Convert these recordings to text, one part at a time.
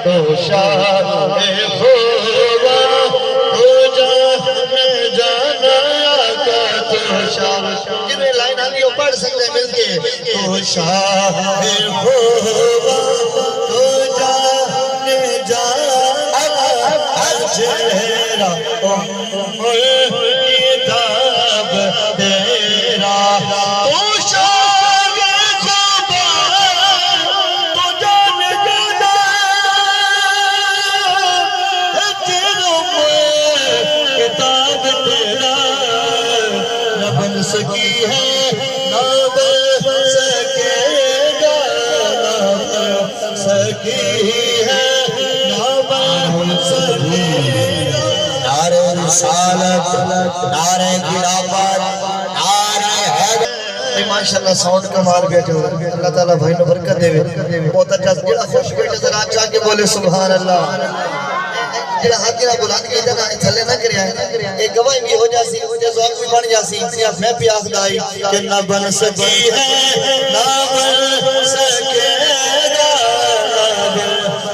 تو شاہ خوبا تو جانا آقا تو شاہ جنہیں لائن آنی ہو پڑھ سکتے ہیں مل کے تو شاہ خوبا تو جانا چہرہ کتاب تیرا تو شاہ خوبا تو جان جانا جرم کتاب تیرا نہ بن سکی ہے نہ بن سکے گا نہ بن سکی ہے نہ بن سکے گا نعرہ رسالت نعرہ خلافت نعرہ حیدر ماشاءاللہ ساؤنڈ کمال بیٹھے ہو اللہ تعالیٰ بھائی نے برکت دے بہت اچھا جڑا خوش بیٹھے ذرا چاہ کے بولے سبحان اللہ جڑا ہاتھ جڑا بلند کے ادھر تھلے نہ کریا ایک گواہی بھی ہو جاسی مجھے ذوق بھی بن جاسی میں بھی آخدائی کہ نہ بن سکی ہے نہ بن سکے گا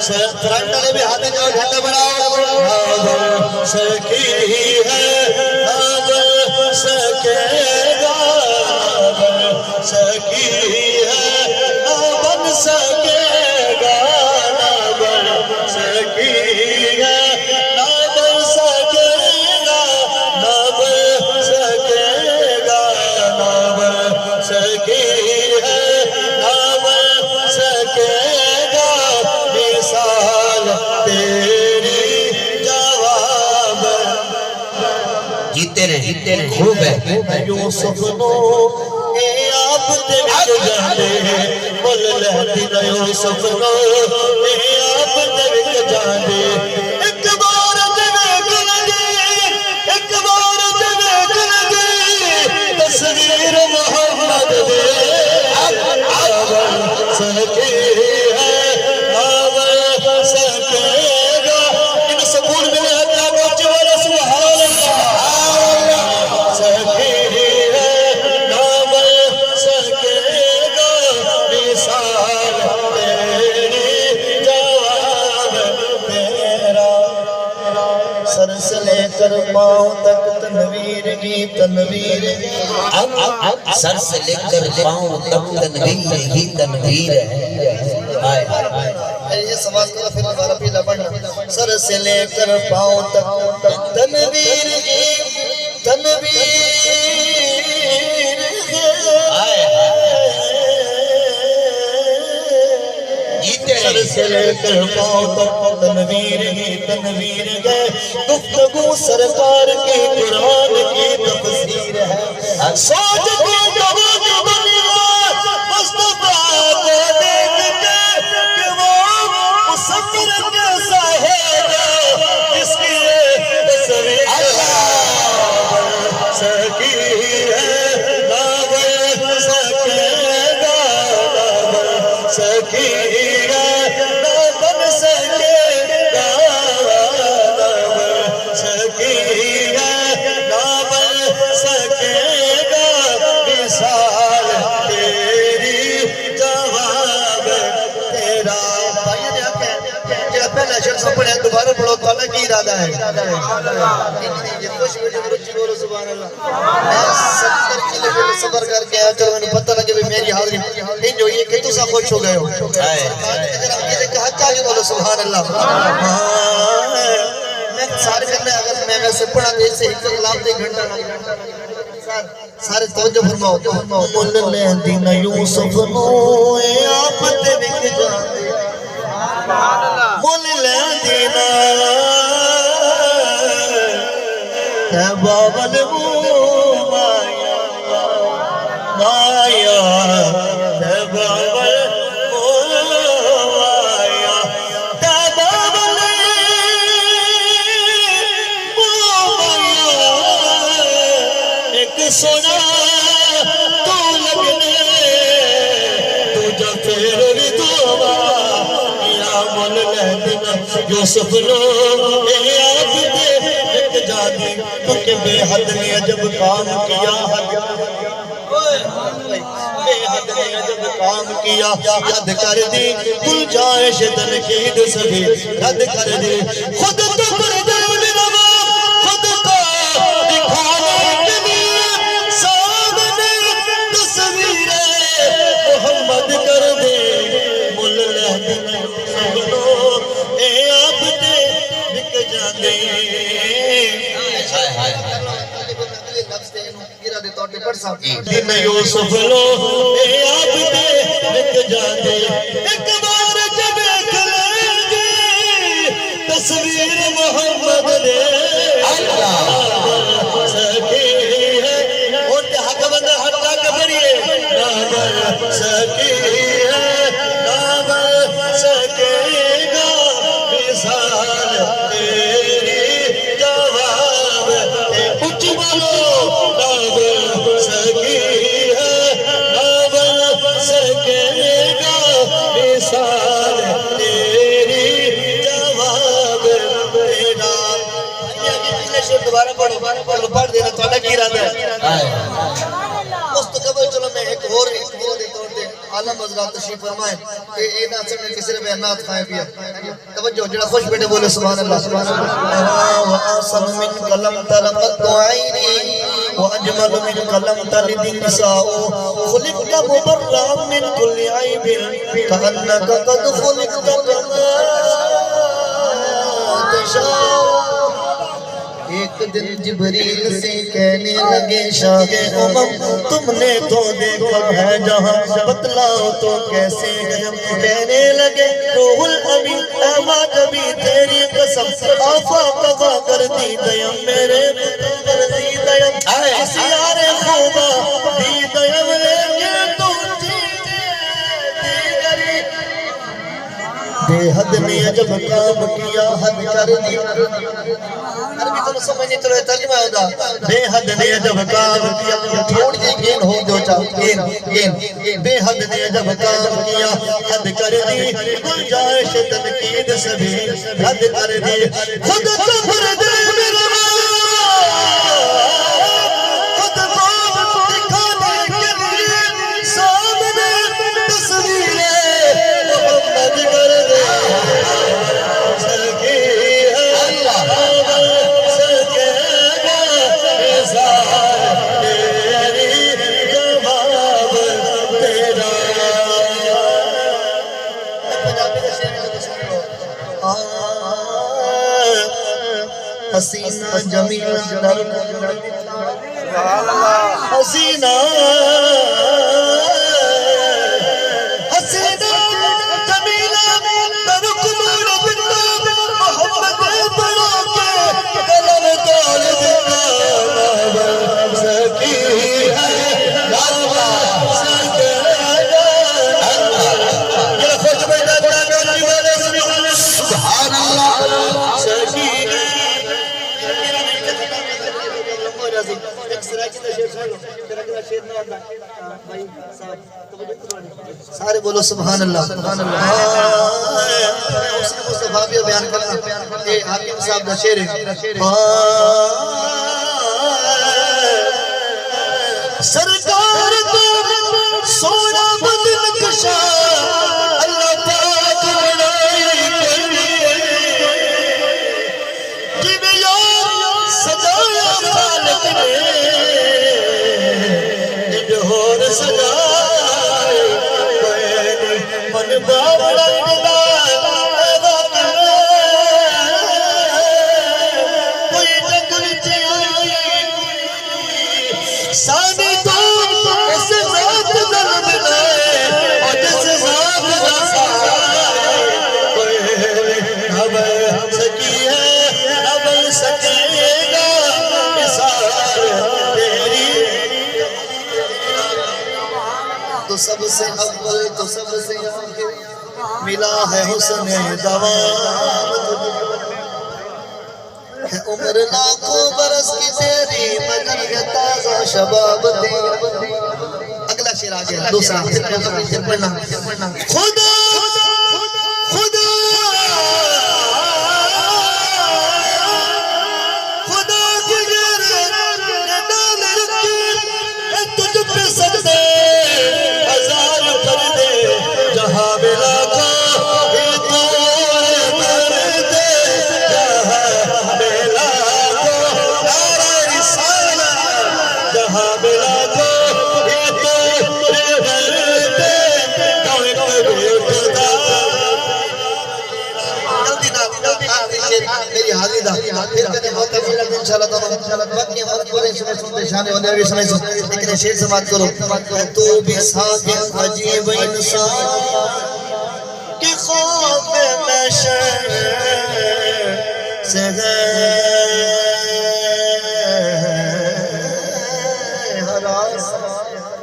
فرنٹ والے بھی ہاتھ جو جھنڈا بناؤ نہ بن سکی ہے نہ بن سکے گا نہ بن سکی ہے نہ بن سکے گا نہ بن سکی ہے نہ بن سکے گا نہ بن سکے گا نہ بن سکی ہے نہ بن سکے گا مثال تیری جواب جیتے رہے خوب ہے یوسف نو اے آپ دیکھ جانے بول لہتی نہ یوسف نو اے آپ دیکھ جانے ایک بار دیکھ لگے ایک بار دیکھ لگے تصویر محمد دے آبر سکی ہے آبر سکے گا ان سکون میں رہتا بچ والا سبحان اللہ سکی ہے آبر سکے گا مثال تیری جواب تیرا سر سے لے کر پاؤں تک تنویر ہی تنویر سر سے لے کر پاؤں تک تنویر ہی تنویر ہے یہ سواز کرو پھر دوبارہ پیلا پڑھنا سر سے لے کر پاؤں تک تنویر ہی تنویر سر سے لے کر پاؤں تک تنویر ہی تنویر ہے گفتگو سرکار کی قرآن کی تفسیر ہے سوچ کو جواب بنیا مصطفیٰ کو دیکھ کے کہ وہ مسافر کیسا ہے جس کی تصویر سکی ہے نہ بن سکے گا نہ بن سکی پڑھے دوبارہ پڑھو تو اللہ کی ارادہ ہے خوش بیٹے رچی بولو سبحان اللہ میں 70 کلومیٹر سفر کر کے آیا چلو میں نے پتہ لگے بھی میری حاضری ان جو یہ کہ تو سا خوش ہو گئے ہو اگر ہم یہ کہا چاہیے بولو سبحان اللہ میں سارے کرنے اگر میں ویسے پڑھا تو اس سے ایک خلاف دے گھنٹہ سارے توجہ فرماؤ مل لہدین یوسف نو اے آپ تے وک جاندے مل لہدین اے بابل مایا مایا اے بابل مایا اے بابل مایا ایک سونا تو لگنے تجھا پھر بھی دعا یا مل لہدین یوسف نو اے آپ دے ایک جادی کیونکہ بے حد نے عجب کام کیا بے حد نے عجب کام مقام کیا یاد کر دی گنجائش تنقید سبھی رد کر دی خود تو پردے میں روا خود کو دکھانے کے لیے سامنے تصویر محمد کر دے مل لہدن سنو اے آپ دے بک جاندے دن یوسف لو اے آپ دے بک جاندے ایک بار جب ایک لیں گے تصویر محمد دے سکی ہے اور حق بندہ ہٹا کے بڑھئے نابر سکی ہے نابر سکے گا مثال تیری جواب کچھ بولو نابر سکی ہے نابر سکے گا مثال تیری جواب تیرا دوبارہ پڑھو پڑھ دینا تو الگ ہی رہتا ہے مستقبل چلو میں ایک اور طور دے عالم حضرات تشریف فرمائیں کہ اے نہ سمجھے کہ صرف احنات کھائیں پیا توجہ جڑا خوش بیٹے بولے سبحان اللہ وآسم من کلم تلقت عینی وأجمل من کلم تلد النساء خلقت مبرعا من كل عیب كأنك قد خلقت كما تشاء ایک دن جبریل سے کہنے لگے شاہ امم تم نے تو دیکھا ہے جہاں بتلاؤ تو کیسے ہے کہنے لگے روح الامین احمد ابھی تیری قسم آفاق قضا کر دی دیم میرے کر دی دیم اسیار خوبا دی دیم لیکن تو بے حد نے عجب کام کیا حد کر دی عربی تو سمجھنے چلو یہ ترجمہ ہوگا بے حد نے عجب کام کیا تھوڑی جی گین ہو جو چاہو گین بے حد نے عجب کام کیا حد کر دی گنجائش تنقید سبھی حد کر دی خود سفر دے میرا خود کو دکھانے کے لیے سامنے تصویر محمد کر دے حسینہ جمیلہ حسینہ حسینہ جمیلہ ترکمور بندہ محمد بڑا کے قلم تول دکھا سکی ہے لالا سکے گا یہ خوش بیٹا جاگا سبحان اللہ سکی سارے بولو سبحان اللہ مصطفیٰ بھی بیان کرنا یہ حاکم صاحب دا شعر ہے سرکار تو سونا بدن کشا اللہ پاک بنائی کرنی جن یار سجایا خالق نے جہور سجائے من باوڑا کوئی جگل چاہیے سانی تو اس ذات در بنائے اور جس ذات رسائے کوئی حبر سکی ہے حبر سکے گا مثال تیری تو سب سے اول تو سب سے آخر ملا ہے حسن دوام عمر لاکھوں برس کی تیری مگر یہ تازہ شباب تیری اگلا شعر آ گیا دوسرا پڑھنا خدا خدا خدا کی غیرت ڈال رکھی تجھ پہ سجدے ہزار کر دے حاضری دا پھر کدے موقع ملا تو انشاءاللہ تعالی باقی ہمارے پورے سنتے شان والے بھی سنائیں لیکن شعر سماعت کرو تو بھی ساکن عجیب انسان کہ خوف محشر سے ہے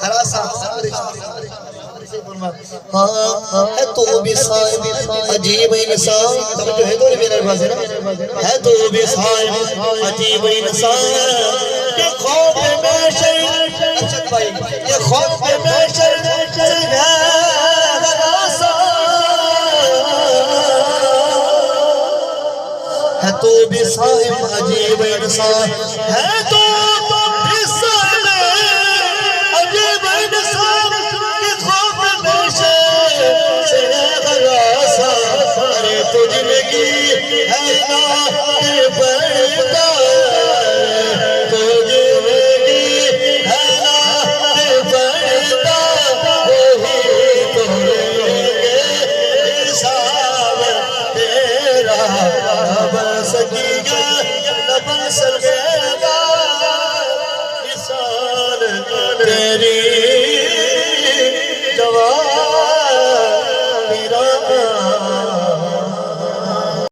ہراسا ہے تو بھی صاحب عجیب انسان توجہ ہے تو نہیں میرے پاس ہے تو بھی صاحب عجیب انسان کہ خوف محشر ارشد بھائی یہ خوف محشر سے ہے ہراسا ہے تو بھی صاحب عجیب انسان ہے تو بھی صاحب عجیب انسان کہ خوف محشر سے ہے ہراسا ارے تو زندگی ہے نا کہ بڑھتا تو زندگی ہے نا کہ بڑھتا وہی تو لیں گے حساب تیرا نہ بن سکے گا نہ بن سکے گا مثال تیری